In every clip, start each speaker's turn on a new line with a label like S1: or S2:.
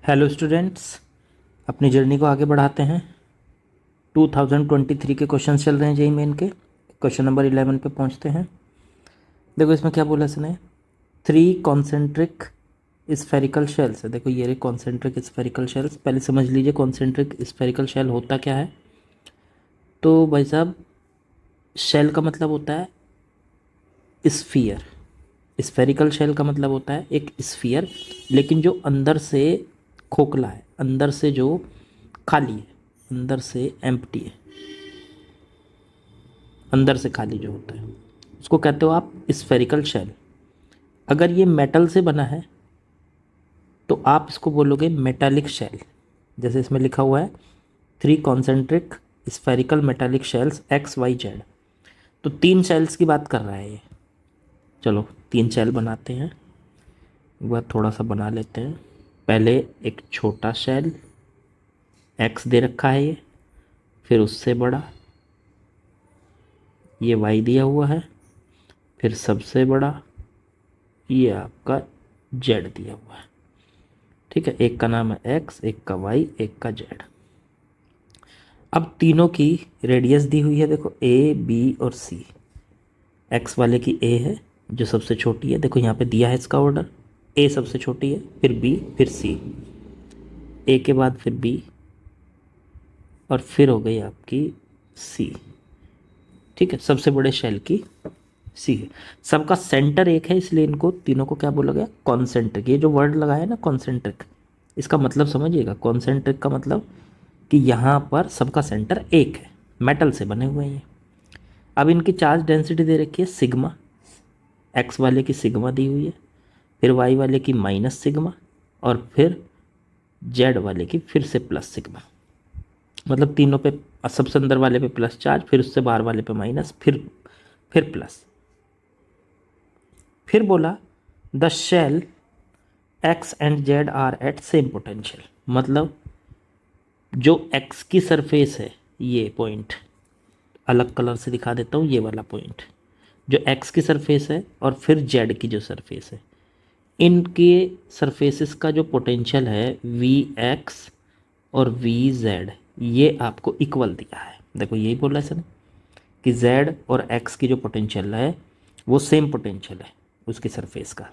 S1: Hello students, अपनी journey को आगे बढ़ाते हैं। 2023 के क्वेश्चन चल रहे हैं जेईई मेन के। क्वेश्चन नंबर 11 पे पहुंचते हैं। देखो इसमें क्या बोला इसने, 3 कॉन्सेंट्रिक स्फेरिकल शेल्स है। देखो ये रहे कॉन्सेंट्रिक स्फेरिकल शेल्स। पहले समझ लीजिए कॉन्सेंट्रिक स्फेरिकल शेल होता क्या है। तो भाई साहब, शेल का मतलब होता है स्फीयर। स्फेरिकल शेल का मतलब होता है एक स्फीयर, लेकिन जो अंदर से खोखला है, अंदर से जो खाली है, अंदर से एम्प्टी है, अंदर से खाली जो होता है उसको कहते हो आप स्फेरिकल शेल। अगर ये मेटल से बना है तो आप इसको बोलोगे मेटालिक शेल। जैसे इसमें लिखा हुआ है 3 concentric spherical metallic shells x y z. तो 3 शेल्स की बात कर रहा है ये। चलो 3 शेल बनाते हैं, एक बार थोड़ा सा बना लेते हैं। पहले एक छोटा शेल एक्स दे रखा है ये, फिर उससे बड़ा ये वाई दिया हुआ है, फिर सबसे बड़ा ये आपका जेड दिया हुआ है। ठीक है, एक का नाम है एक्स, एक का वाई, एक का जेड। अब तीनों की रेडियस दी हुई है, देखो ए बी और सी। एक्स वाले की ए है जो सबसे छोटी है, देखो यहाँ पे दिया है इसका ऑर्डर, ए सबसे छोटी है, फिर बी, फिर सी, ए के बाद फिर बी, और फिर हो गई आपकी सी। ठीक है, सबसे बड़े शेल की सी है। सबका सेंटर एक है, इसलिए इनको तीनों को क्या बोला गया, कॉन्सेंट्रिक। ये जो वर्ड लगाया है ना कॉन्सेंट्रिक, इसका मतलब समझिएगा। कॉन्सेंट्रिक का मतलब कि यहाँ पर सबका सेंटर एक है, मेटल से बने हुए हैं ये। अब इनकी चार्ज डेंसिटी दे रखी है सिग्मा। एक्स वाले की सिग्मा दी हुई है, फिर वाई वाले की माइनस सिग्मा, और फिर जेड वाले की फिर से प्लस सिग्मा। मतलब तीनों पे, सबसे अंदर वाले पे प्लस चार्ज, फिर उससे बाहर वाले पे माइनस, फिर प्लस। फिर बोला the shell x and z are at same potential. मतलब जो एक्स की सरफेस है, ये पॉइंट अलग कलर से दिखा देता हूँ, ये वाला पॉइंट जो एक्स की सरफेस है, और फिर जेड की जो सरफेस है, इनके सरफेसेस का जो पोटेंशियल है वी एक्स और वी जेड, ये आपको इक्वल दिया है। देखो यही बोला है इसने कि जेड और एक्स की जो पोटेंशियल है वो सेम पोटेंशियल है उसकी सरफेस का।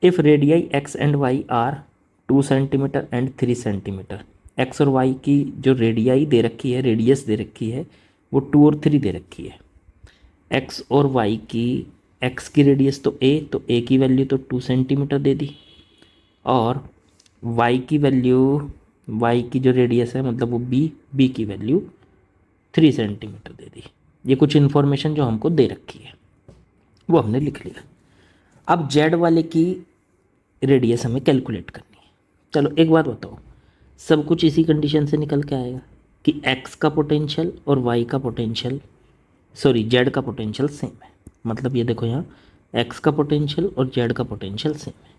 S1: If radii x and y are 2 centimetre and 3 centimetre. X और वाई की जो रेडियाई दे रखी है, रेडियस दे रखी है, वो 2 और 3 दे रखी है। एक्स और वाई की, एक्स की रेडियस तो ए की वैल्यू तो 2 सेंटीमीटर दे दी, और वाई की वैल्यू, वाई की जो रेडियस है मतलब वो बी की वैल्यू 3 सेंटीमीटर दे दी। ये कुछ इन्फॉर्मेशन जो हमको दे रखी है वो हमने लिख लिया। अब जेड वाले की रेडियस हमें कैलकुलेट करनी है। चलो एक बात बताओ, सब कुछ इसी कंडीशन से निकल के आएगा कि एक्स का पोटेंशियल और वाई का पोटेंशियल, सॉरी जेड का पोटेंशियल सेम है। मतलब ये देखो यहाँ एक्स का पोटेंशियल और जेड का पोटेंशियल सेम है।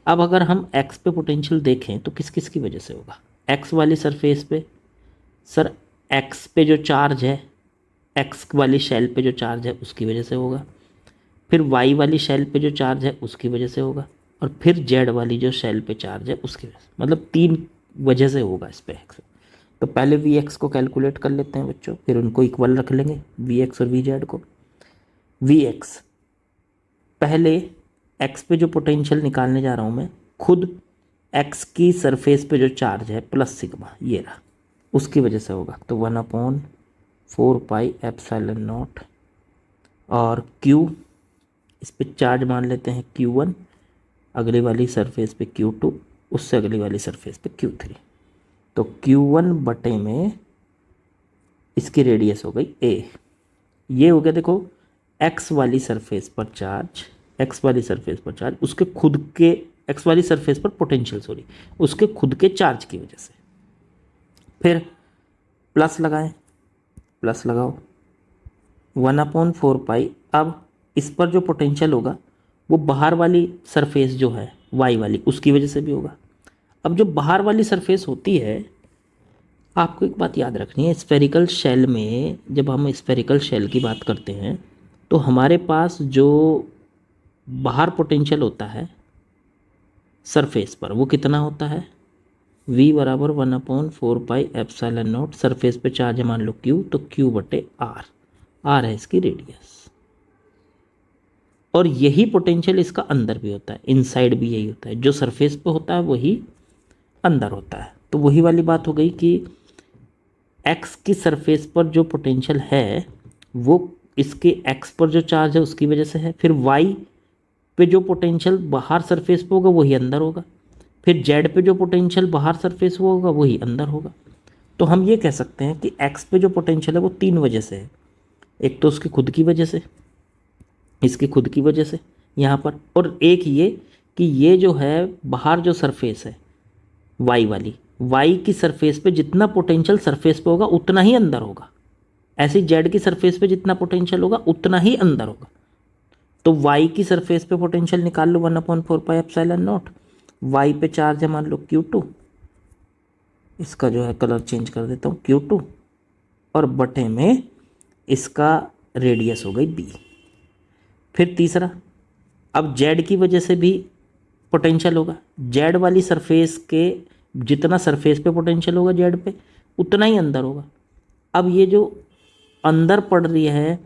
S1: अब अगर हम एक्स पे पोटेंशियल देखें तो किस किस की वजह से होगा। एक्स वाली सरफेस पे, सर एक्स पे जो चार्ज है, एक्स वाली शेल पे जो चार्ज है उसकी वजह से होगा, फिर वाई वाली शेल पे जो चार्ज है उसकी वजह से होगा, और फिर जेड वाली जो शेल पे चार्ज है उसकी वजह से। मतलब 3 वजह से होगा इस पे एक्स। तो पहले वी एक्स को कैलकुलेट कर लेते हैं बच्चों, फिर उनको इक्वल रख लेंगे वी एक्स और वी जेड को। वी एक्स, पहले एक्स पे जो पोटेंशियल निकालने जा रहा हूँ मैं, खुद एक्स की सरफेस पे जो चार्ज है प्लस सिग्मा, ये रहा, उसकी वजह से होगा। तो 1/4πε0, और क्यू, इस पे चार्ज मान लेते हैं Q1, अगली वाली सरफेस पे Q2, उससे अगली वाली सरफेस पे Q3। तो Q1 बटे में इसकी रेडियस हो गई A। ये हो गया देखो एक्स वाली सरफेस पर चार्ज, एक्स वाली सरफेस पर चार्ज, उसके खुद के, एक्स वाली सरफेस पर पोटेंशियल, सॉरी, उसके खुद के चार्ज की वजह से। फिर प्लस लगाएं, प्लस लगाओ 1/4π। अब इस पर जो पोटेंशियल होगा वो बाहर वाली सरफेस जो है वाई वाली, उसकी वजह से भी होगा। अब जो बाहर वाली सरफेस होती है, आपको एक बात याद रखनी है, स्फेरिकल शेल में जब हम स्फेरिकल शेल की बात करते हैं तो हमारे पास जो बाहर पोटेंशियल होता है सरफेस पर वो कितना होता है, v बराबर 1/4πε0। सरफेस पे चार्ज है मान लो q, तो q/r, r है इसकी रेडियस। और यही पोटेंशियल इसका अंदर भी होता है, इनसाइड भी यही होता है, जो सरफेस पे होता है वही अंदर होता है। तो वही वाली बात हो गई कि x की सरफेस पर जो पोटेंशियल है वो इसके x पर जो चार्ज है उसकी वजह से है, फिर y पे जो पोटेंशियल बाहर सरफेस पे होगा वही अंदर होगा, फिर z पे जो पोटेंशियल बाहर सरफेस वो होगा वही अंदर होगा। तो हम ये कह सकते हैं कि x पे जो पोटेंशियल है वो तीन वजह से है। एक तो उसकी खुद की वजह से, इसकी खुद की वजह से यहाँ पर, और एक ये कि ये जो है बाहर जो सरफेस है y वाली, y की सरफेस पे जितना पोटेंशियल सरफेस पे होगा उतना ही अंदर होगा, ऐसे z की सरफेस पे जितना पोटेंशियल होगा उतना ही अंदर होगा। तो y की सरफेस पे पोटेंशियल निकाल लो 1/4πε0। y पे चार्ज है मान लो q2, इसका जो है कलर चेंज कर देता हूँ q2, और बटे में इसका रेडियस हो गई b। फिर तीसरा, अब z की वजह से भी पोटेंशियल होगा, z वाली सरफेस के जितना सरफेस पे पोटेंशियल होगा z पे उतना ही अंदर होगा। अब ये जो अंदर पड़ रही है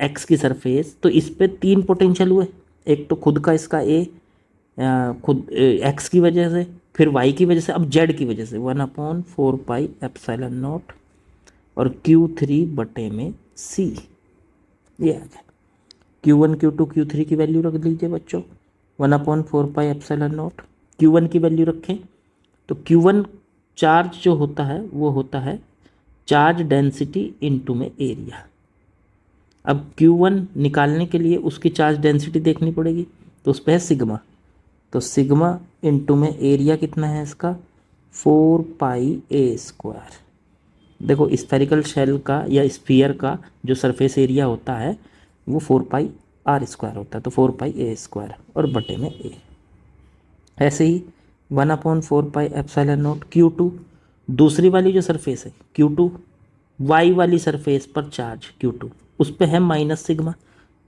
S1: x की सरफेस, तो इस पे तीन पोटेंशियल हुए, एक तो खुद का इसका a, खुद x की वजह से, फिर y की वजह से, अब z की वजह से 1/4πε0 और q3 बटे में c। ये आ गया q1 q2 q3 की वैल्यू रख लीजिए बच्चों, 1/4πε0। q1 की वैल्यू रखें तो q1 चार्ज जो होता है वो होता है चार्ज डेंसिटी इनटू में एरिया। अब q1 निकालने के लिए उसकी चार्ज डेंसिटी देखनी पड़ेगी, तो उस पर है सिग्मा, तो सिग्मा इनटू में एरिया कितना है इसका 4πa²। देखो स्फेरिकल शेल का या स्फीयर का जो सरफेस एरिया होता है वो 4πr² होता है, तो 4πa² और बटे में a। ऐसे ही 1/4πε0 q2, दूसरी वाली जो सरफेस है q2, y वाली सरफेस पर चार्ज q2, उस पर है माइनस सिग्मा,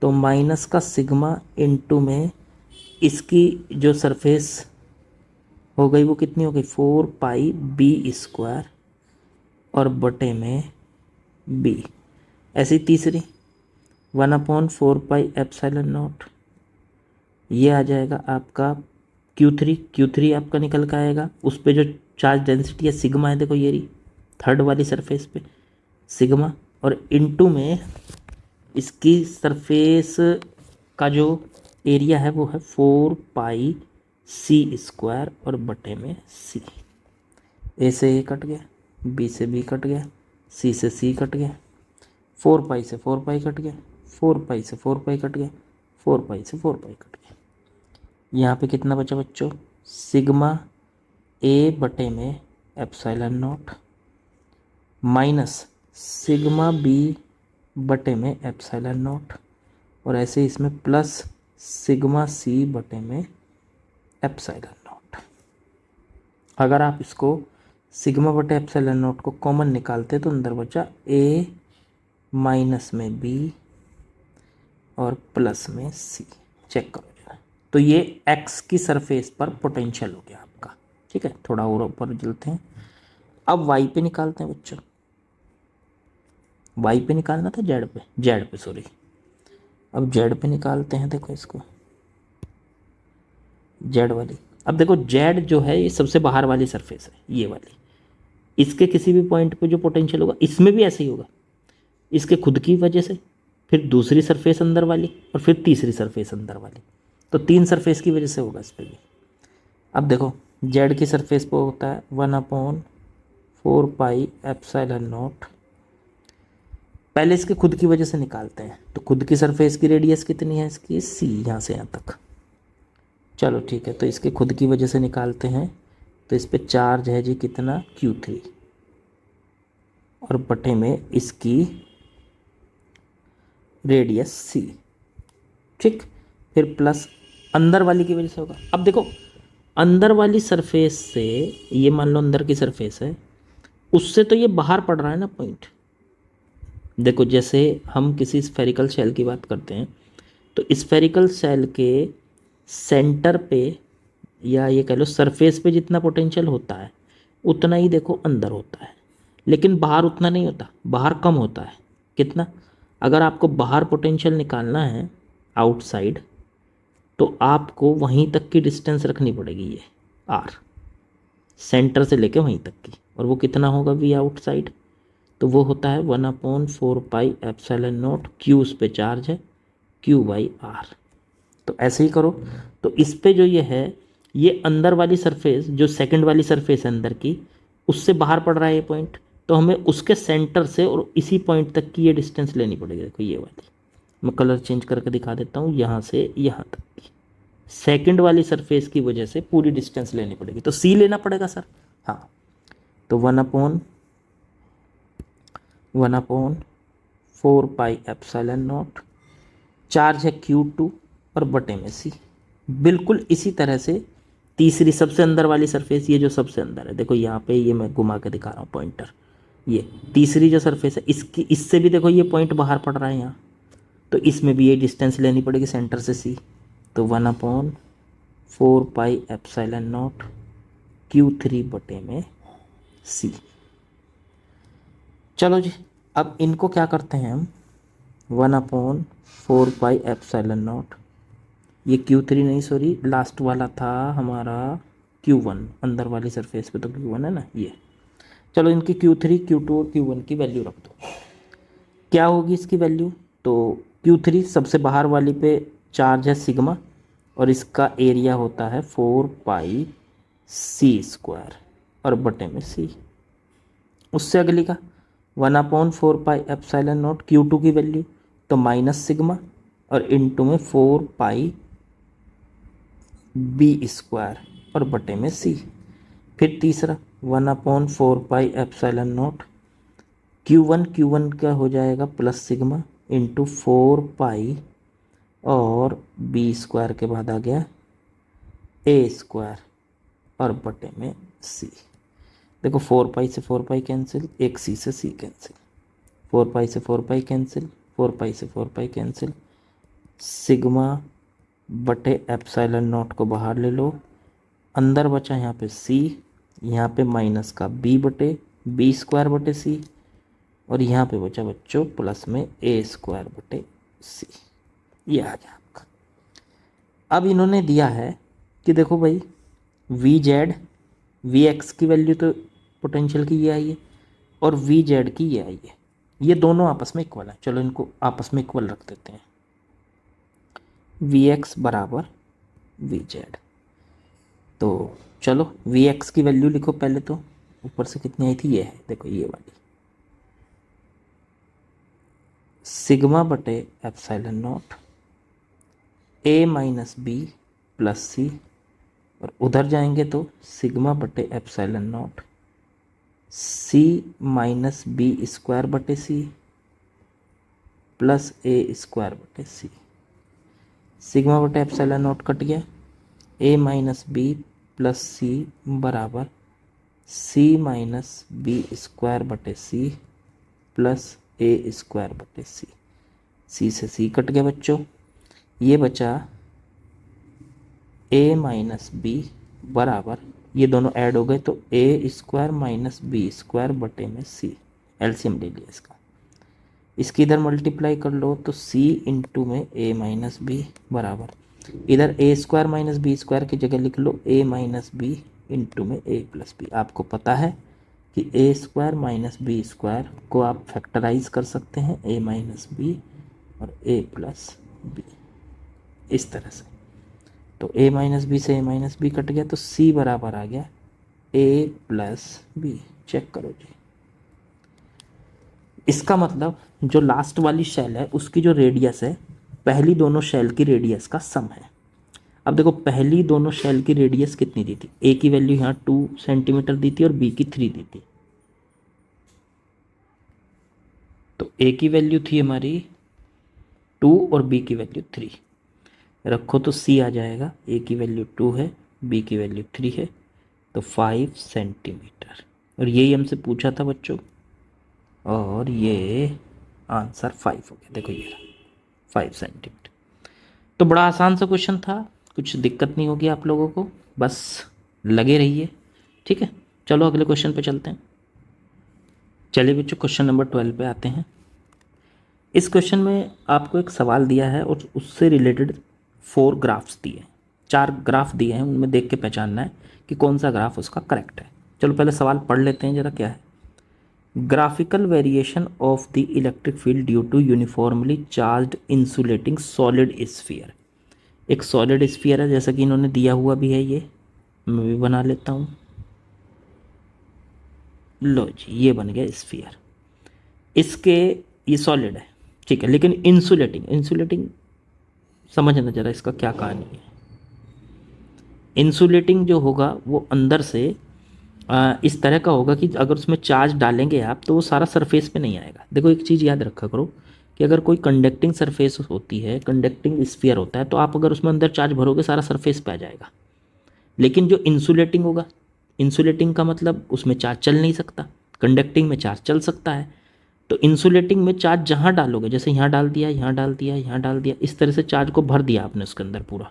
S1: तो माइनस का सिग्मा इनटू में इसकी जो सरफेस हो गई वो कितनी हो गई 4πb² और बटे में b। ऐसी तीसरी 1/4πε0, ये आ जाएगा आपका q3 आपका निकल का आएगा, उस पर जो चार्ज डेंसिटी है सिग्मा है, देखो ये रही थर्ड वाली सरफेस पे सिग्मा, और इनटू में इसकी सरफेस का जो एरिया है वो है 4πc² और बटे में c। a से a कट गया, b से b कट गया, c से c कट गया, 4π से 4π कट गया, 4π से 4π कट गया, 4π से 4π कट गया। यहाँ पे कितना बचा बच्चों, सिग्मा a बटे में ε0 माइनस सिग्मा b बटे में ε0, और ऐसे इसमें प्लस सिग्मा c बटे में ε0। अगर आप इसको सिग्मा बटे ε0 को कॉमन निकालते तो अंदर बचा a माइनस में b और प्लस में c। चेक करो जरा, तो ये x की सरफेस पर पोटेंशियल हो गया आपका। ठीक है, थोड़ा और ऊपर चलते हैं, अब y पे निकालते हैं बच्चों। y पे निकालना था z पे सॉरी, अब z पे निकालते हैं। देखो इसको z वाली, अब देखो z जो है ये सबसे बाहर वाली सरफेस है, ये वाली, इसके किसी भी पॉइंट पे जो पोटेंशियल होगा इसमें भी ऐसे ही होगा, इसके खुद की वजह से, फिर दूसरी सरफेस अंदर वाली, और फिर तीसरी सरफेस अंदर वाली, तो तीन सरफेस की वजह से होगा इस पर भी। अब देखो z की सरफेस पे होता है 1/4πε0, पहले इसके खुद की वजह से निकालते हैं, तो खुद की सरफेस की रेडियस कितनी है इसकी c, यहाँ से यहाँ तक। चलो ठीक है, तो इसके खुद की वजह से निकालते हैं, तो इस पे चार्ज है जी कितना q3 और बटे में इसकी रेडियस c। ठीक, फिर प्लस अंदर वाली की वजह से होगा। अब देखो अंदर वाली सरफेस से, ये मान लो अंदर की सरफेस है, उससे तो ये बाहर पड़ रहा है ना पॉइंट। देखो जैसे हम किसी स्फेरिकल शेल की बात करते हैं, तो स्फेरिकल शेल के सेंटर पे या ये कह लो सरफेस पे जितना पोटेंशियल होता है उतना ही देखो अंदर होता है, लेकिन बाहर उतना नहीं होता, बाहर कम होता है। कितना? अगर आपको बाहर पोटेंशियल निकालना है आउटसाइड, तो आपको वहीं तक की डिस्टेंस रखनी पड़ेगी, ये आर, सेंटर से लेके वहीं तक की। और वो कितना होगा वी आउटसाइड? तो वो होता है 1/4πε0 क्यू, उस पे चार्ज है, Q/R। तो ऐसे ही करो। तो इस पे जो ये है, ये अंदर वाली सरफेस, जो सेकंड वाली सरफेस है अंदर की, उससे बाहर पड़ रहा है ये पॉइंट, तो हमें उसके सेंटर से और इसी पॉइंट तक की ये डिस्टेंस लेनी पड़ेगी। देखो ये वाली, मैं कलर चेंज करके दिखा देता हूँ, यहाँ से यहाँ तक की सेकंड वाली सरफेस की वजह से पूरी डिस्टेंस लेनी पड़ेगी। तो सी लेना पड़ेगा सर। हाँ, तो 1/4πε0, चार्ज है Q2 और बटे में C। बिल्कुल इसी तरह से तीसरी सबसे अंदर वाली सरफेस, ये जो सबसे अंदर है, देखो यहाँ पे ये मैं घुमा के दिखा रहा हूँ पॉइंटर, ये तीसरी जो सरफेस है इसकी, इससे भी देखो ये पॉइंट बाहर पड़ रहा है यहाँ, तो इसमें भी ये डिस्टेंस लेनी पड़ेगी सेंटर से C। तो 1/4πε0 Q3 बटे में C। चलो जी, अब इनको क्या करते हैं हम, 1/4πε0, ये Q3 नहीं, सॉरी लास्ट वाला था हमारा Q1, अंदर वाली सरफेस पे तो Q1 है ना ये। चलो इनकी Q3, Q2 और Q1 की वैल्यू रख दो। क्या होगी इसकी वैल्यू? तो Q3 सबसे बाहर वाली पे चार्ज है सिग्मा, और इसका एरिया होता है 4πc² और बटे में C। उससे अगली का 1/4πε0 Q2 की वैल्यू, तो माइनस सिग्मा और इनटू में 4πb² और बटे में C। फिर तीसरा 1/4πε0 Q1 का हो जाएगा प्लस सिग्मा इंटू 4π और b² के बाद आ गया a² और बटे में C। देखो 4π से 4π कैंसिल, एक C से C कैंसिल, 4π से 4π कैंसिल, 4π से 4π कैंसिल, सिग्मा बटे ε0 को बाहर ले लो, अंदर बचा यहाँ पे C, यहाँ पे माइनस का b² बटे C, और यहाँ पे बचा बच्चों प्लस में a² बटे C। ये आ गया आपका। अब इन्होंने दिया है कि देखो भाई VZ, Vx की वैल्यू तो पोटेंशियल की ये आई है और Vz की ये आई है, ये दोनों आपस में इक्वल है। चलो इनको आपस में इक्वल रख देते हैं, Vx बराबर Vz। तो चलो Vx की वैल्यू लिखो पहले, तो ऊपर से कितनी आई थी, ये है देखो ये वाली, सिग्मा बटे ε0 a-b प्लस C, और उधर जाएंगे तो सिग्मा बटे ε0 C-b² बटे C प्लस a² बटे C। सिग्मा बटे ε0 कट गया, a-b प्लस C बराबर C-b² बटे C प्लस a² बटे C। C से C कट गया बच्चों, ये बचा a-b बराबर, ये दोनों ऐड हो गए तो a² माइनस b² बटे में C। एलसीएम ले लिया इसका, इसकी इधर मल्टीप्लाई कर लो तो C इंटू में a-b बराबर, इधर a² माइनस b² की जगह लिख लो a-b इंटू में a प्लस b। आपको पता है कि a² माइनस b² को आप फैक्टराइज कर सकते हैं, a-b और a प्लस b, इस तरह से। तो a-b से a-b कट गया तो C बराबर आ गया a प्लस b। चेक करो जी, इसका मतलब जो लास्ट वाली शेल है उसकी जो रेडियस है पहली दोनों शेल की रेडियस का सम है। अब देखो पहली दोनों शेल की रेडियस कितनी दी थी, a की वैल्यू यहाँ 2 सेंटीमीटर दी थी और b की 3 दी थी। तो a की वैल्यू थी हमारी 2 और b की वैल्यू 3 रखो तो C आ जाएगा, a की वैल्यू 2 है, b की वैल्यू 3 है, तो 5 सेंटीमीटर। और यही हमसे पूछा था बच्चों, और ये आंसर 5 हो गया। देखो ये 5 सेंटीमीटर। तो बड़ा आसान सा क्वेश्चन था, कुछ दिक्कत नहीं होगी आप लोगों को। बस लगे रहिए, ठीक है। चलो अगले क्वेश्चन पे चलते हैं। चलिए बच्चों क्वेश्चन नंबर 12 पे आते हैं। इस क्वेश्चन में आपको एक सवाल दिया है और उससे रिलेटेड 4 ग्राफ्स दिए हैं, 4 ग्राफ दिए हैं, उनमें देख के पहचानना है कि कौन सा ग्राफ उसका करेक्ट है। चलो पहले सवाल पढ़ लेते हैं जरा क्या है। Graphical variation of the electric field due to uniformly charged insulating solid sphere. एक सॉलिड स्फीयर है जैसा कि इन्होंने दिया हुआ भी है, ये मैं भी बना लेता हूँ। लो जी ये बन गया स्फीयर। इसके ये सॉलिड है, ठीक है, लेकिन इंसुलेटिंग, इंसुलेटिंग समझना जरा इसका क्या कहानी है। इंसुलेटिंग जो होगा वो अंदर से इस तरह का होगा कि अगर उसमें चार्ज डालेंगे आप तो वो सारा सरफेस पे नहीं आएगा। देखो एक चीज़ याद रखा करो कि अगर कोई कंडक्टिंग सरफेस होती है, कंडक्टिंग स्फीयर होता है, तो आप अगर उसमें अंदर चार्ज भरोगे सारा सरफेस पे आ जाएगा। लेकिन जो इंसुलेटिंग होगा, इंसुलेटिंग का मतलब उसमें चार्ज चल नहीं सकता, कंडक्टिंग में चार्ज चल सकता है। तो इंसुलेटिंग में चार्ज जहाँ डालोगे, जैसे यहाँ डाल दिया, यहाँ डाल दिया, यहाँ डाल दिया, इस तरह से चार्ज को भर दिया आपने उसके अंदर पूरा,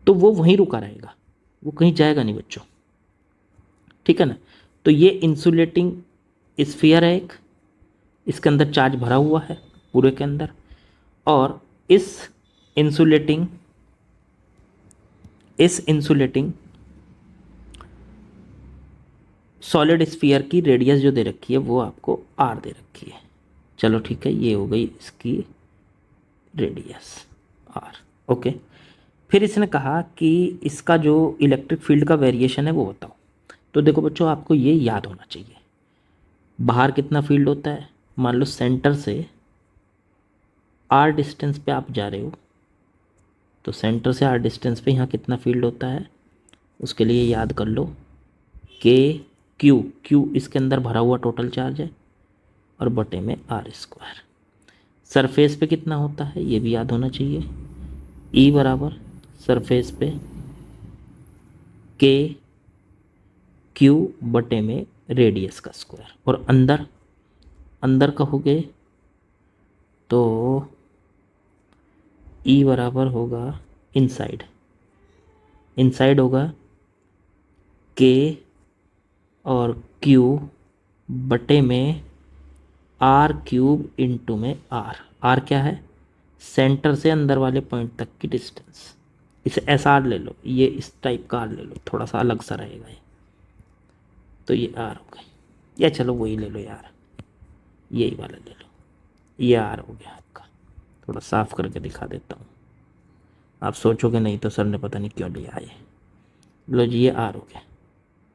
S1: तो वो वहीं रुका रहेगा, वो कहीं जाएगा नहीं बच्चों, ठीक है ना। तो ये इंसुलेटिंग स्फीयर है एक, इसके अंदर चार्ज भरा हुआ है पूरे के अंदर, और इस इंसुलेटिंग सॉलिड स्फीयर की रेडियस जो दे रखी है वो आपको आर दे रखी है। चलो ठीक है, ये हो गई इसकी रेडियस आर, ओके। फिर इसने कहा कि इसका जो इलेक्ट्रिक फील्ड का वेरिएशन है वो बताओ। तो देखो बच्चों आपको ये याद होना चाहिए, बाहर कितना फील्ड होता है, मान लो सेंटर से आर डिस्टेंस पे आप जा रहे हो, तो सेंटर से आर डिस्टेंस पे यहाँ कितना फील्ड होता है, उसके लिए याद कर लो के क्यू, क्यू इसके अंदर भरा हुआ टोटल चार्ज है, और बटे में आर स्क्वायर। सरफेस पे कितना होता है ये भी याद होना चाहिए, ई बराबर सरफेस पे के क्यू बटे में रेडियस का स्क्वायर, और अंदर अंदर कहोगे तो ई बराबर होगा इनसाइड, इनसाइड होगा के और क्यू बटे में आर क्यूब इंटू में आर। आर क्या है, सेंटर से अंदर वाले पॉइंट तक की डिस्टेंस। इसे ऐसा आर ले लो, ये इस टाइप का आर ले लो, थोड़ा सा अलग सा रहेगा ये, तो ये आर हो गई, या चलो वही ले लो यार, यही वाला ले लो, ये आर हो गया आपका। थोड़ा साफ करके दिखा देता हूँ, आप सोचोगे नहीं तो सर ने पता नहीं क्यों लिया ये। लो जी ये आर हो गया।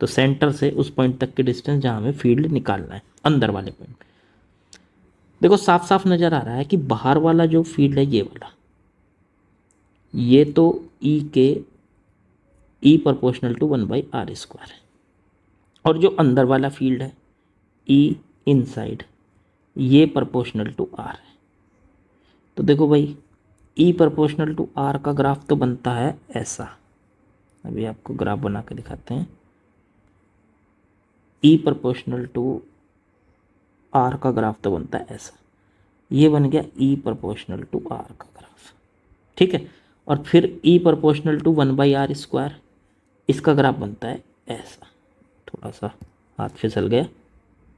S1: तो सेंटर से उस पॉइंट तक की डिस्टेंस जहाँ हमें फील्ड निकालना है, अंदर वाले पॉइंट। देखो साफ साफ नज़र आ रहा है कि बाहर वाला जो फील्ड है ये वाला, ये तो ई के ई प्रोपोर्शनल टू 1/r स्क्वायर है, और जो अंदर वाला फील्ड है ई इनसाइड, ये प्रोपोर्शनल टू आर है। तो देखो भाई ई प्रोपोर्शनल टू आर का ग्राफ तो बनता है ऐसा, अभी आपको ग्राफ बना के दिखाते हैं। ई प्रोपोर्शनल टू आर का ग्राफ तो बनता है ऐसा, ये बन गया ई प्रोपोर्शनल टू आर का ग्राफ, ठीक है। और फिर ई प्रोपोर्शनल टू 1/r स्क्वायर, इसका ग्राफ बनता है ऐसा, थोड़ा सा हाथ फिसल गया,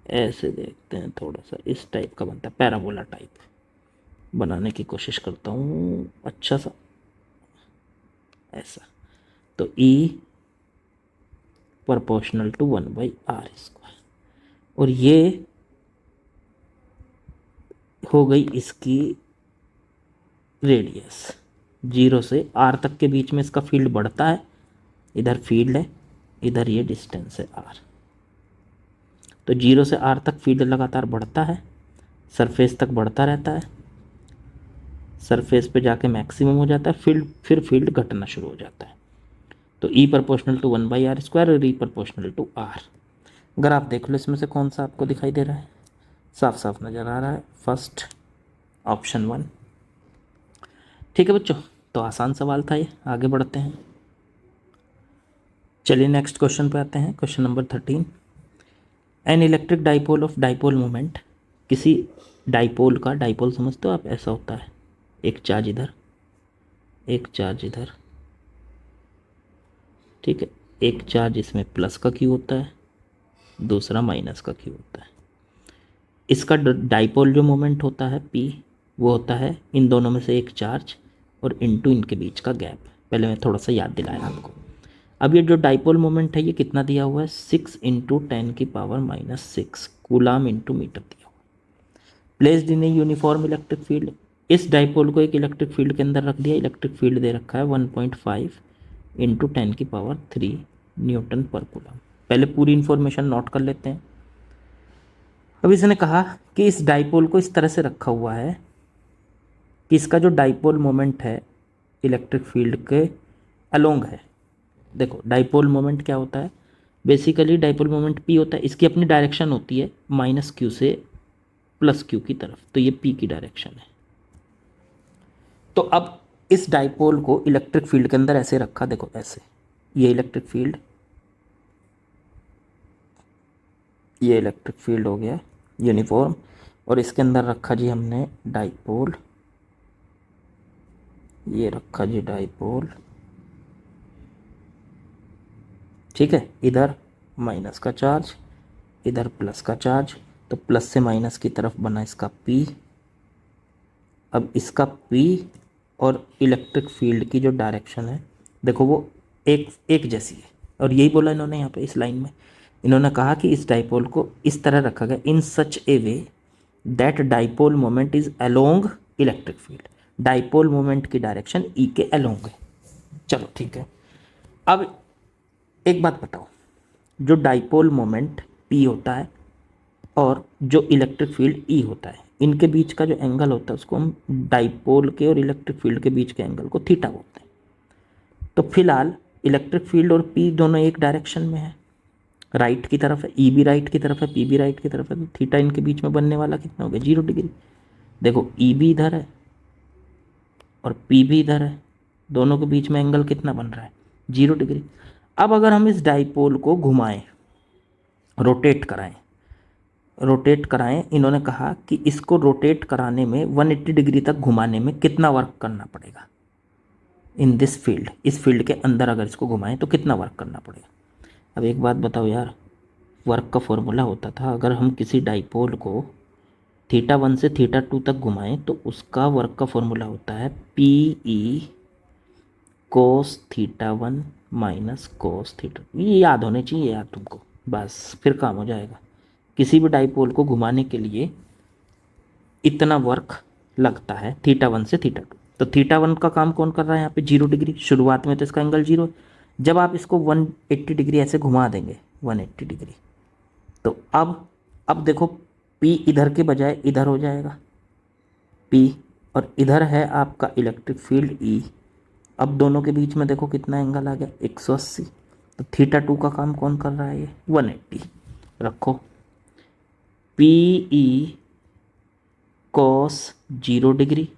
S1: ऐसे देखते हैं, थोड़ा सा इस टाइप का बनता है, पैराबोला टाइप बनाने की कोशिश करता हूँ अच्छा सा, ऐसा। तो ई प्रोपोर्शनल टू 1/r स्क्वायर, और ये हो गई इसकी रेडियस। 0 से r तक के बीच में इसका फील्ड बढ़ता है, इधर फील्ड है, इधर ये डिस्टेंस है r। तो 0 से r तक फील्ड लगातार बढ़ता है, सरफेस तक बढ़ता रहता है, सरफेस पे जाके मैक्सिमम हो जाता है, फिर फील्ड घटना शुरू हो जाता है। तो ई प्रोपोर्शनल टू 1/r स्क्वायर और ई प्रोपोर्शनल टू आर। ग्राफ देख लो इसमें से कौन सा आपको दिखाई दे रहा है, साफ साफ नज़र आ रहा है, फर्स्ट ऑप्शन 1, ठीक है बच्चों। तो आसान सवाल था ये, आगे बढ़ते हैं। चलिए नेक्स्ट क्वेश्चन पे आते हैं, question number 13। An electric dipole of dipole moment, किसी डाइपोल का, डाइपोल समझते हो आप, ऐसा होता है, एक चार्ज इधर, एक चार्ज इधर, ठीक है, एक चार्ज इसमें प्लस का क्यू होता है, दूसरा माइनस का क्यू होता है। इसका डाइपोल जो मोमेंट होता है पी, वो होता है इन दोनों में से एक चार्ज और इनटू इनके बीच का गैप। पहले मैं थोड़ा सा याद दिलाया आपको। अब ये जो डाइपोल मोमेंट है ये कितना दिया हुआ है, 6 इंटू 10⁻⁻6 कूलाम इंटू मीटर दिया हुआ है। Placed in a uniform electric field, इस डाइपोल को एक इलेक्ट्रिक फील्ड के अंदर रख दिया। इलेक्ट्रिक फील्ड दे रखा है 1.5 इंटू 10⁻³ न्यूटन पर कूलम। पहले पूरी इंफॉर्मेशन नोट कर लेते हैं। अब इसने कहा कि इस डाइपोल को इस तरह से रखा हुआ है कि इसका जो डाइपोल मोमेंट है इलेक्ट्रिक फील्ड के अलोंग है। देखो डाइपोल मोमेंट क्या होता है, बेसिकली डाइपोल मोमेंट पी होता है, इसकी अपनी डायरेक्शन होती है -q से +q की तरफ, तो ये p की डायरेक्शन है। तो अब इस डाइपोल को इलेक्ट्रिक फील्ड के अंदर ऐसे रखा, देखो ऐसे, ये इलेक्ट्रिक फील्ड हो गया यूनिफॉर्म, और इसके अंदर रखा जी हमने डाइपोल, ये रखा जी डाइपोल, ठीक है। इधर माइनस का चार्ज, इधर प्लस का चार्ज, तो प्लस से माइनस की तरफ बना इसका P। अब इसका P और इलेक्ट्रिक फील्ड की जो डायरेक्शन है देखो वो एक जैसी है, और यही बोला इन्होंने यहाँ पे इस लाइन में। इन्होंने कहा कि इस डाइपोल को इस तरह रखा गया, in such a way that dipole moment is along electric field. Dipole moment की डायरेक्शन E के अलोंग है। चलो ठीक है। अब एक बात बताओ, जो डाइपोल मोमेंट P होता है और जो इलेक्ट्रिक फील्ड E होता है, इनके बीच का जो एंगल होता है उसको हम डाइपोल के और इलेक्ट्रिक फील्ड के बीच के एंगल को थीटा बोलते हैं। तो फिलहाल इलेक्ट्रिक फील्ड और P दोनों एक डायरेक्शन में है, राइट की तरफ है, E भी राइट की तरफ है, P भी राइट की तरफ है, तो थीटा इनके बीच में बनने वाला कितना हो गया, 0 डिग्री। देखो E भी इधर है और P भी इधर है, दोनों के बीच में एंगल कितना बन रहा है, 0 डिग्री। अब अगर हम इस डाइपोल को घुमाएं, रोटेट कराएं, इन्होंने कहा कि इसको रोटेट कराने में 180 डिग्री तक घुमाने में कितना वर्क करना पड़ेगा इन दिस फील्ड, इस फील्ड के अंदर अगर इसको घुमाएं तो कितना वर्क करना पड़ेगा। अब एक बात बताओ यार, वर्क का फॉर्मूला होता था, अगर हम किसी डाइपोल को θ1 से θ2 तक घुमाएं तो उसका वर्क का फॉर्मूला होता है PE cos θ1 माइनस cos θ2। ये याद होने चाहिए यार तुमको, बस फिर काम हो जाएगा। किसी भी डाइपोल को घुमाने के लिए इतना वर्क लगता है θ1 से θ2। तो θ1 का काम कौन कर रहा है यहाँ पे, 0 डिग्री। शुरुआत में तो इसका एंगल 0 है। जब आप इसको 180 डिग्री ऐसे घुमा देंगे, 180 डिग्री, तो अब देखो P इधर के बजाय इधर हो जाएगा P, और इधर है आपका इलेक्ट्रिक फील्ड E। अब दोनों के बीच में देखो कितना एंगल आ गया, 180। तो θ2 का काम कौन कर रहा है, ये 180। रखो PE cos 0 डिग्री,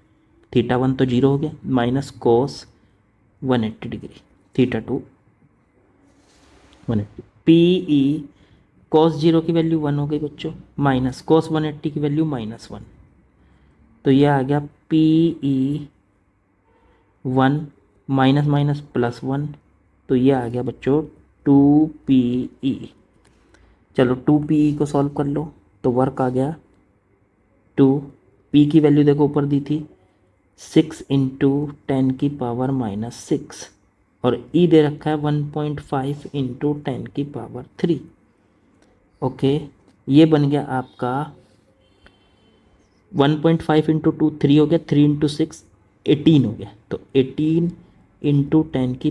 S1: θ1 तो 0 हो गया, minus cos 180 degree, θ2 180। PE cos 0 की वैल्यू 1 हो गई बच्चों, माइनस cos 180 की वैल्यू -1, तो ये आ गया PE 1 माइनस माइनस +1, तो ये आ गया बच्चों 2PE। चलो 2PE को सॉल्व कर लो, तो वर्क आ गया 2, P की वैल्यू देखो ऊपर दी थी 6 इंटू 10⁻⁻6, और E दे रखा है 1.5 इंटू 10⁻3। ओके, ये बन गया आपका 1.5 इंटू 2 3 हो गया, 3 इंटू 6 18 हो गया, तो 18 इंटू 10⁻³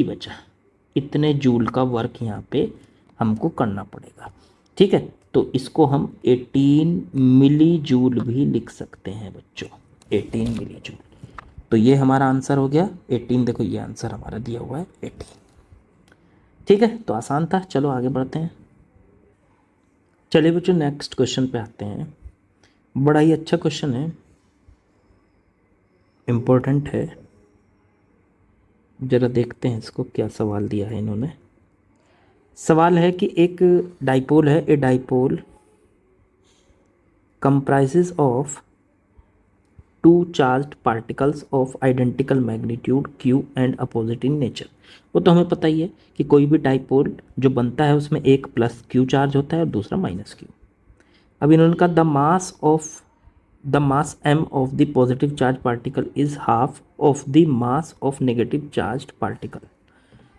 S1: बचा। इतने जूल का वर्क यहाँ पे हमको करना पड़ेगा, ठीक है। तो इसको हम 18 मिली जूल भी लिख सकते हैं बच्चों, 18 मिली जूल। तो ये हमारा आंसर हो गया 18। देखो ये आंसर हमारा दिया हुआ है 18, ठीक है। तो आसान था, चलो आगे बढ़ते हैं। चलिए बच्चों नेक्स्ट क्वेश्चन पे आते हैं। बड़ा ही अच्छा क्वेश्चन है, इम्पोर्टेंट है। ज़रा देखते हैं इसको क्या सवाल दिया है इन्होंने। सवाल है कि एक डाइपोल है, a dipole comprises of two charged particles of identical magnitude q and opposite in nature. वो तो हमें पता ही है कि कोई भी डाइपोल जो बनता है उसमें एक प्लस क्यू चार्ज होता है और दूसरा माइनस क्यू। अब इन्होंने कहा the mass m of the positive charge particle is half of the mass of negative charge particle.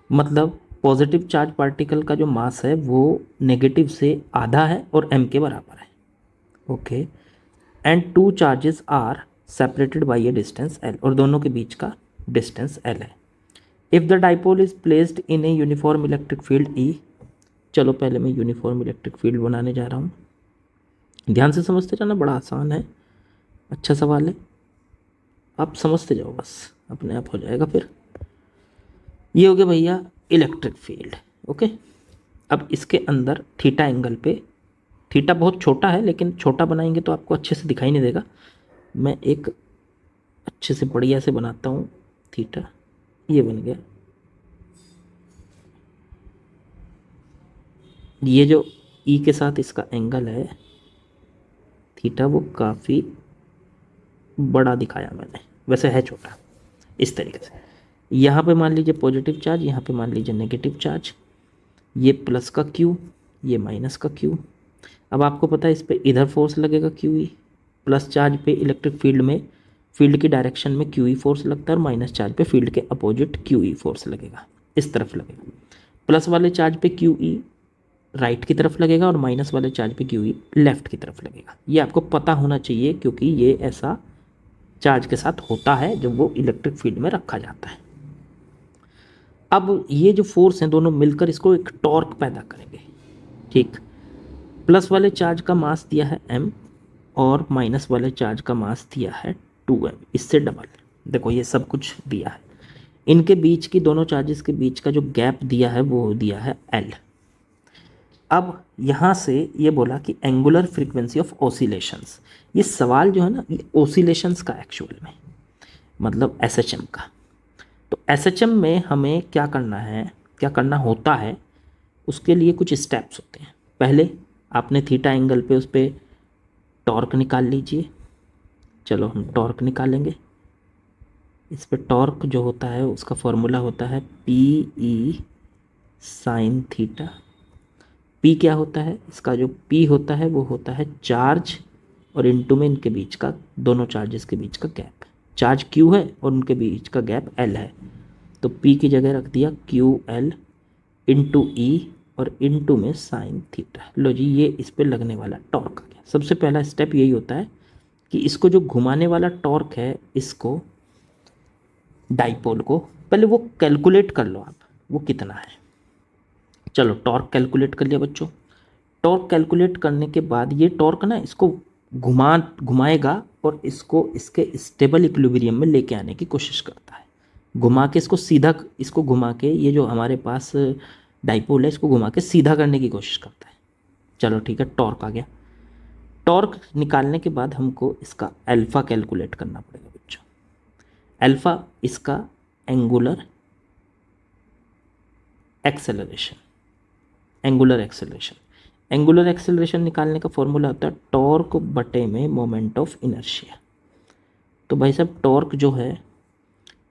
S1: मतलब पॉजिटिव चार्ज पार्टिकल का जो मास है वो नेगेटिव से आधा है और m के बराबर है। Okay, and two charges are separated by a distance l, और दोनों के बीच का डिस्टेंस l है। If the dipole is placed in a uniform electric field E, चलो पहले मैं यूनिफॉर्म इलेक्ट्रिक फील्ड बनाने जा रहा हूँ, ध्यान से समझते जाना, बड़ा आसान है, अच्छा सवाल है, आप समझते जाओ बस, अपने आप हो जाएगा। फिर ये हो गया भैया इलेक्ट्रिक फील्ड। ओके, अब इसके अंदर थीटा एंगल पे, थीटा बहुत छोटा है लेकिन छोटा बनाएंगे तो आपको अच्छे से दिखाई नहीं देगा, मैं एक अच्छे से बढ़िया से बनाता हूँ। थीटा ये बन गया, ये जो ई के साथ इसका एंगल है थीटा वो काफ़ी बड़ा दिखाया मैंने, वैसे है छोटा। इस तरीके से यहाँ पे मान लीजिए पॉजिटिव चार्ज, यहाँ पे मान लीजिए नेगेटिव चार्ज, ये प्लस का क्यू, ये माइनस का क्यू। अब आपको पता है इस पे इधर फोर्स लगेगा क्यू ई, प्लस चार्ज पे इलेक्ट्रिक फील्ड में, फील्ड की डायरेक्शन में क्यू ई फोर्स लगता है, और माइनस चार्ज पे फील्ड के अपोजिट क्यू ई फोर्स लगेगा, इस तरफ लगेगा। प्लस वाले चार्ज पे क्यू ई राइट की तरफ लगेगा और माइनस वाले चार्ज पे क्यू ई लेफ्ट की तरफ लगेगा। ये आपको पता होना चाहिए क्योंकि ये ऐसा चार्ज के साथ होता है जब वो इलेक्ट्रिक फील्ड में रखा जाता है। अब ये जो फोर्स हैं दोनों मिलकर इसको एक टॉर्क पैदा करेंगे। ठीक, प्लस वाले चार्ज का मास दिया है m और माइनस वाले चार्ज का मास दिया है 2m, इससे डबल। देखो ये सब कुछ दिया है, इनके बीच की, दोनों चार्जेस के बीच का जो गैप दिया है वो दिया है l। अब यहाँ से ये बोला कि एंगुलर फ्रीक्वेंसी ऑफ ऑसिलेशंस, ये सवाल जो है ना ये ऑसिलेशंस का एक्चुअल में मतलब एसएचएम का। तो एसएचएम में हमें क्या करना है, क्या करना होता है, उसके लिए कुछ स्टेप्स होते हैं। पहले आपने थीटा एंगल पे उस पर टॉर्क निकाल लीजिए। चलो हम टॉर्क निकालेंगे। इस पे टॉर्क जो होता है उसका फॉर्मूला होता है P E sine theta. P क्या होता है, इसका जो पी होता है वो होता है चार्ज और इनटू में इनके बीच का, दोनों चार्जेस के बीच का गैप। चार्ज क्यू है और उनके बीच का गैप एल है, तो पी की जगह रख दिया क्यू एल इंटू ई और इनटू में साइन थीटा। लो जी, ये इस पे लगने वाला टॉर्क आ गया। सबसे पहला स्टेप यही होता है कि इसको जो घुमाने वाला टॉर्क है, इसको डाइपोल को पहले वो कैलकुलेट कर लो आप, वो कितना है। चलो टॉर्क कैलकुलेट कर लिया बच्चों। टॉर्क कैलकुलेट करने के बाद ये टॉर्क ना इसको घुमाएगा और इसको इसके स्टेबल इक्विलिब्रियम में लेके आने की कोशिश करता है। घुमा के इसको सीधा, इसको घुमा के ये जो हमारे पास डाइपोल है इसको घुमा के सीधा करने की कोशिश करता है। चलो ठीक है, टॉर्क आ गया। टॉर्क निकालने के बाद हमको इसका अल्फ़ा कैलकुलेट करना पड़ेगा बच्चों। अल्फ़ा इसका angular acceleration, angular acceleration. Angular acceleration निकालने का फॉर्मूला होता है टॉर्क बटे में मोमेंट ऑफ इनर्शिया। तो भाई साहब टॉर्क जो है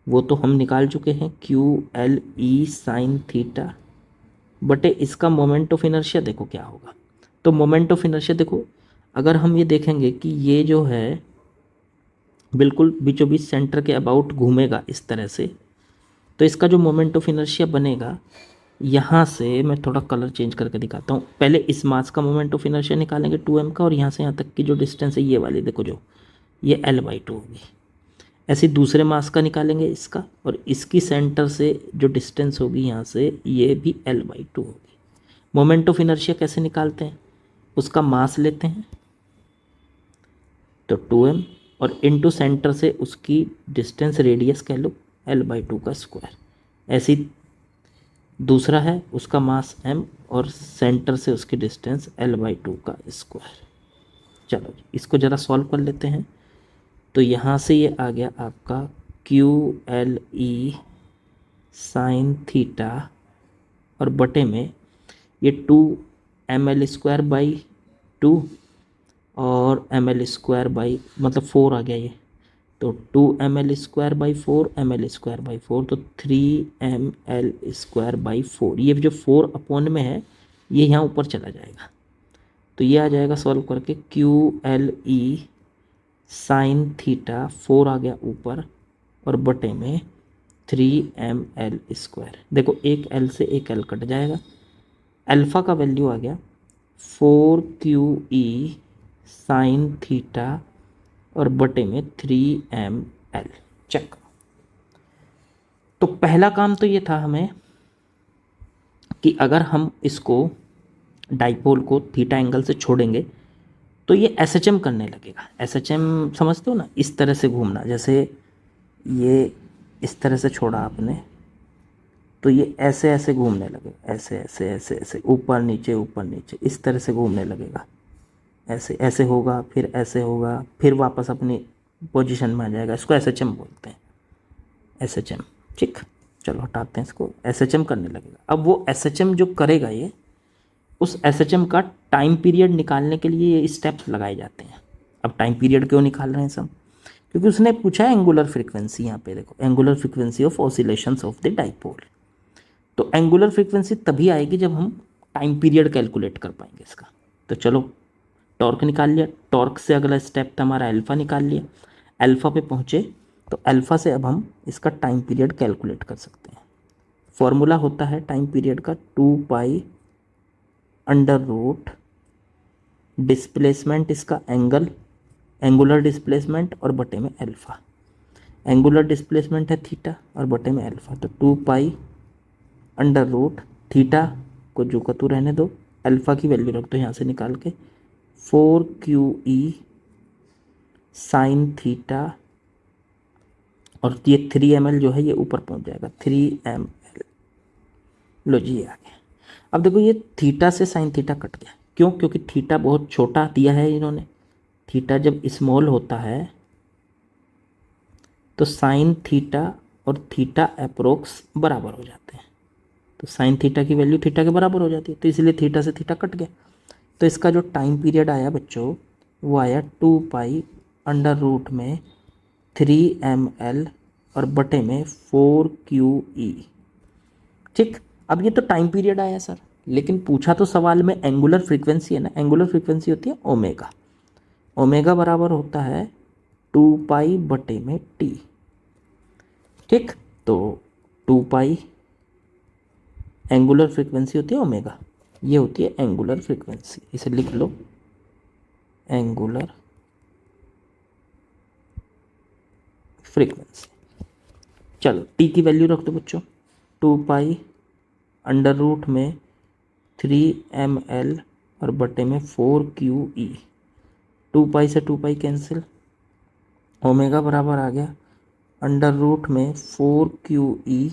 S1: वो तो हम निकाल चुके हैं, Q L E sine theta बटे इसका मोमेंट ऑफ इनर्शिया। देखो क्या होगा, तो मोमेंट ऑफ इनर्शिया देखो, अगर हम ये देखेंगे कि ये जो है बिल्कुल बीचों बीच सेंटर के अबाउट घूमेगा इस तरह से, तो इसका जो मोमेंट ऑफ इनर्शिया बनेगा, यहाँ से मैं थोड़ा कलर चेंज करके दिखाता हूँ। पहले इस मास का मोमेंट ऑफ इनर्शिया निकालेंगे 2m का, और यहाँ से यहाँ तक की जो डिस्टेंस है ये वाली देखो, जो ये l/2 होगी। ऐसे दूसरे मास का निकालेंगे इसका, और इसकी सेंटर से जो डिस्टेंस होगी यहाँ से ये भी l/2 होगी। मोमेंट ऑफ इनर्शिया कैसे निकालते हैं, उसका मास लेते हैं तो 2m और इनटू सेंटर से उसकी डिस्टेंस, रेडियस कह लो, l/2 का स्क्वायर। ऐसी दूसरा है उसका मास m और सेंटर से उसकी डिस्टेंस l/2 का स्क्वायर। चलो इसको ज़रा सॉल्व कर लेते हैं। तो यहाँ से ये आ गया आपका Q L E sine theta और बटे में ये 2ml² बाई 2 ml² बाई मतलब 4 आ गया ये, तो 2 ml²/4 ml²/4, तो 3 ml²/4। ये जो 4 अपॉन में है ये यहाँ ऊपर चला जाएगा, तो ये आ जाएगा सॉल्व करके QLE साइन थीटा, 4 आ गया ऊपर और बटे में 3ml²। देखो एक L से एक L कट जाएगा, अल्फ़ा का वैल्यू आ गया 4QE साइन थीटा और बटे में 3ml। चेक करो। तो पहला काम तो ये था हमें कि अगर हम इसको डाइपोल को थीटा एंगल से छोड़ेंगे तो ये SHM करने लगेगा। SHM समझते हो ना, इस तरह से घूमना, जैसे ये इस तरह से छोड़ा आपने तो ये ऐसे ऐसे घूमने लगेगा, ऐसे ऐसे ऐसे ऐसे, ऊपर नीचे इस तरह से घूमने लगेगा। ऐसे ऐसे होगा, फिर ऐसे होगा, फिर वापस अपनी पोजीशन में आ जाएगा। इसको SHM बोलते हैं, SHM। ठीक, चलो हटाते हैं इसको। SHM करने लगेगा। अब वो SHM जो करेगा ये, उस SHM का टाइम पीरियड निकालने के लिए ये स्टेप्स लगाए जाते हैं। अब टाइम पीरियड क्यों निकाल रहे हैं सब? क्योंकि उसने पूछा है एंगुलर फ्रीक्वेंसी। यहाँ पे देखो, angular frequency of oscillations of the dipole. तो एंगुलर फ्रीक्वेंसी तभी आएगी जब हम टाइम पीरियड कैलकुलेट कर पाएंगे इसका। तो चलो टॉर्क निकाल लिया, टॉर्क से अगला स्टेप था हमारा अल्फ़ा निकाल लिया। अल्फ़ा पे पहुँचे तो अल्फ़ा से अब हम इसका टाइम पीरियड कैलकुलेट कर सकते हैं। फॉर्मूला होता है टाइम पीरियड का 2 अंडर रूट डिस्प्लेसमेंट, इसका एंगल, एंगुलर डिस्प्लेसमेंट और बटे में अल्फ़ा। एंगुलर डिस्प्लेसमेंट है थीटा और बटे में अल्फ़ा, तो 2 अंडर रूट थीटा को जो का तू रहने दो, अल्फ़ा की वैल्यू रख दो यहाँ से निकाल के 4QE साइन थीटा, और ये 3ml जो है ये ऊपर पहुँच जाएगा 3ml। लो जी आ गया। अब देखो ये थीटा से साइन थीटा कट गया, क्यों? क्योंकि थीटा बहुत छोटा दिया है इन्होंने। थीटा जब स्मॉल होता है तो साइन थीटा और थीटा अप्रोक्स बराबर हो जाते हैं, तो साइन थीटा की वैल्यू थीटा के बराबर हो जाती है, तो इसलिए थीटा से थीटा कट गया। तो इसका जो टाइम पीरियड आया बच्चों वो आया 2 अंडर रूट में 3ml और बटे में 4QE। ठीक, अब ये तो टाइम पीरियड आया सर, लेकिन पूछा तो सवाल में एंगुलर फ्रीक्वेंसी है ना। एंगुलर फ्रीक्वेंसी होती है ओमेगा। ओमेगा बराबर होता है 2 बटे में T। ठीक, तो 2 एंगुलर फ्रीक्वेंसी होती है ओमेगा, ये होती है एंगुलर फ्रीक्वेंसी। इसे लिख लो, एंगुलर फ्रीक्वेंसी। चलो टी की वैल्यू रख दो बच्चों, 2 अंडर रूट में 3ml और बटे में 4QE। 2 से 2 कैंसिल, ओमेगा बराबर आ गया अंडर रूट में 4QE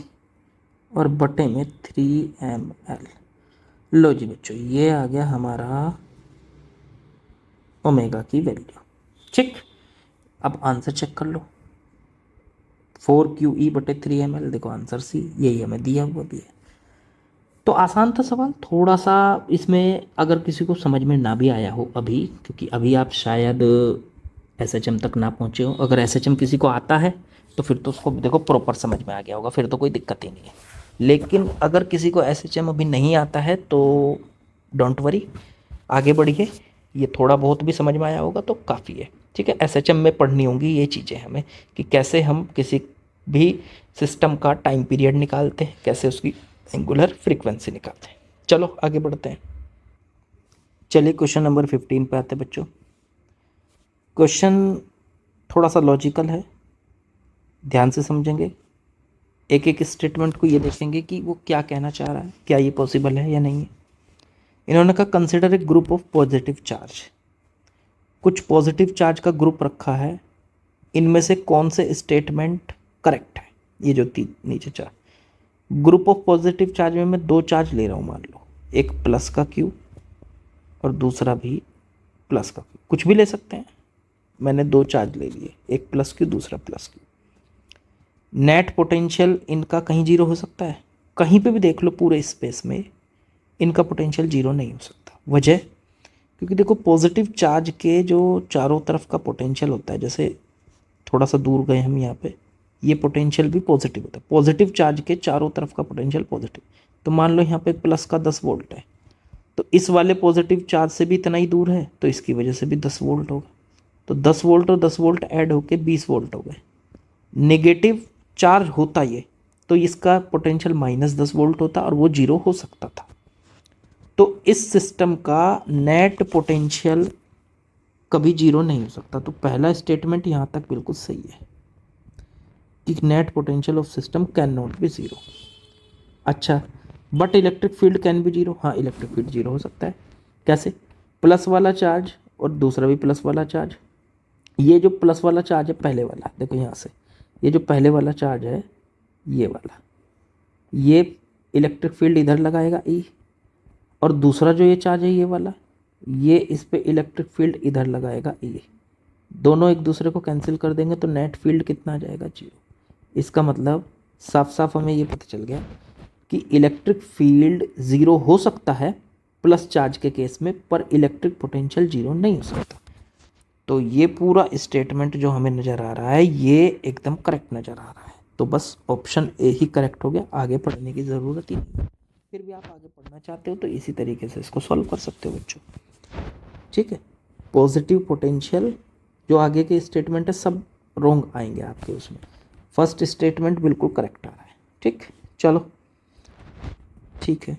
S1: और बटे में 3ml। लो जी बच्चों, ये आ गया हमारा ओमेगा की वैल्यू। ठीक, अब आंसर चेक कर लो, 4QE बटे 3ml। देखो आंसर सी, यही हमें दिया हुआ भी है। तो आसान था सवाल। थोड़ा सा इसमें अगर किसी को समझ में ना भी आया हो अभी, क्योंकि अभी आप शायद SHM तक ना पहुँचे हो, अगर SHM किसी को आता है तो फिर तो उसको देखो प्रॉपर समझ में आ गया होगा, फिर तो कोई दिक्कत ही नहीं है। लेकिन अगर किसी को SHM अभी नहीं आता है तो डोंट वरी, आगे बढ़िए। ये थोड़ा बहुत भी समझ में आया होगा तो काफ़ी है। ठीक है, SHM में पढ़नी होंगी ये चीज़ें हमें, कि कैसे हम किसी भी सिस्टम का टाइम पीरियड निकालते हैं, कैसे उसकी एंगुलर फ्रीक्वेंसी निकालते हैं। चलो आगे बढ़ते हैं। चलिए क्वेश्चन नंबर 15 पे आते हैं बच्चों। क्वेश्चन थोड़ा सा लॉजिकल है, ध्यान से समझेंगे। एक एक स्टेटमेंट को ये देखेंगे कि वो क्या कहना चाह रहा है, क्या ये पॉसिबल है या नहीं है। इन्होंने कहा consider a group of positive charge. कुछ पॉजिटिव चार्ज का ग्रुप रखा है, इनमें से कौन से स्टेटमेंट करेक्ट है? ये जो नीचे चार ग्रुप ऑफ पॉजिटिव चार्ज में मैं 2 चार्ज ले रहा हूँ, मान लो एक प्लस का क्यू और दूसरा भी प्लस का क्यू, कुछ भी ले सकते हैं। मैंने 2 चार्ज ले लिए, एक प्लस क्यू दूसरा प्लस क्यू। नेट पोटेंशियल इनका कहीं जीरो हो सकता है? कहीं पे भी देख लो पूरे स्पेस में इनका पोटेंशियल जीरो नहीं हो सकता। वजह, क्योंकि देखो पॉजिटिव चार्ज के जो चारों तरफ का पोटेंशियल होता है, जैसे थोड़ा सा दूर गए हम यहाँ पे, ये पोटेंशियल भी पॉजिटिव होता है, पॉजिटिव चार्ज के चारों तरफ का पोटेंशियल पॉजिटिव। तो मान लो यहाँ पे प्लस का 10 वोल्ट है, तो इस वाले पॉजिटिव चार्ज से भी इतना ही दूर है, तो इसकी वजह से भी 10 वोल्ट होगा। तो 10 वोल्ट और 10 वोल्ट ऐड होके 20 वोल्ट हो गए। नेगेटिव चार्ज होता ये, तो इसका पोटेंशियल -10 वोल्ट होता और वो 0 हो सकता था। तो इस सिस्टम का नेट पोटेंशियल कभी 0 नहीं हो सकता। तो पहला स्टेटमेंट यहाँ तक बिल्कुल सही है कि net potential of system can not be 0। अच्छा, but electric field can be 0। हाँ, इलेक्ट्रिक फील्ड 0 हो सकता है। कैसे? प्लस वाला चार्ज और दूसरा भी प्लस वाला चार्ज। ये जो प्लस वाला चार्ज है पहले वाला, देखो यहाँ से, ये जो पहले वाला चार्ज है ये वाला, ये इलेक्ट्रिक फील्ड इधर लगाएगा ई, और दूसरा जो ये चार्ज है ये वाला, ये इस पे इलेक्ट्रिक फील्ड इधर लगाएगा ई। दोनों एक दूसरे को कैंसिल कर देंगे तो नेट फील्ड कितना आ जाएगा? 0। इसका मतलब साफ साफ हमें ये पता चल गया कि इलेक्ट्रिक फील्ड 0 हो सकता है प्लस चार्ज के केस में, पर इलेक्ट्रिक पोटेंशियल 0 नहीं हो सकता। तो ये पूरा स्टेटमेंट जो हमें नज़र आ रहा है ये एकदम करेक्ट नज़र आ रहा है। तो बस ऑप्शन ए ही करेक्ट हो गया, आगे पढ़ने की ज़रूरत ही नहीं। फिर भी आप आगे पढ़ना चाहते हो तो इसी तरीके से इसको सॉल्व कर सकते हो बच्चों। ठीक है, पॉजिटिव पोटेंशियल जो आगे के स्टेटमेंट है सब रॉन्ग आएंगे आपके उसमें, फर्स्ट स्टेटमेंट बिल्कुल करेक्ट आ रहा है। ठीक, चलो ठीक है।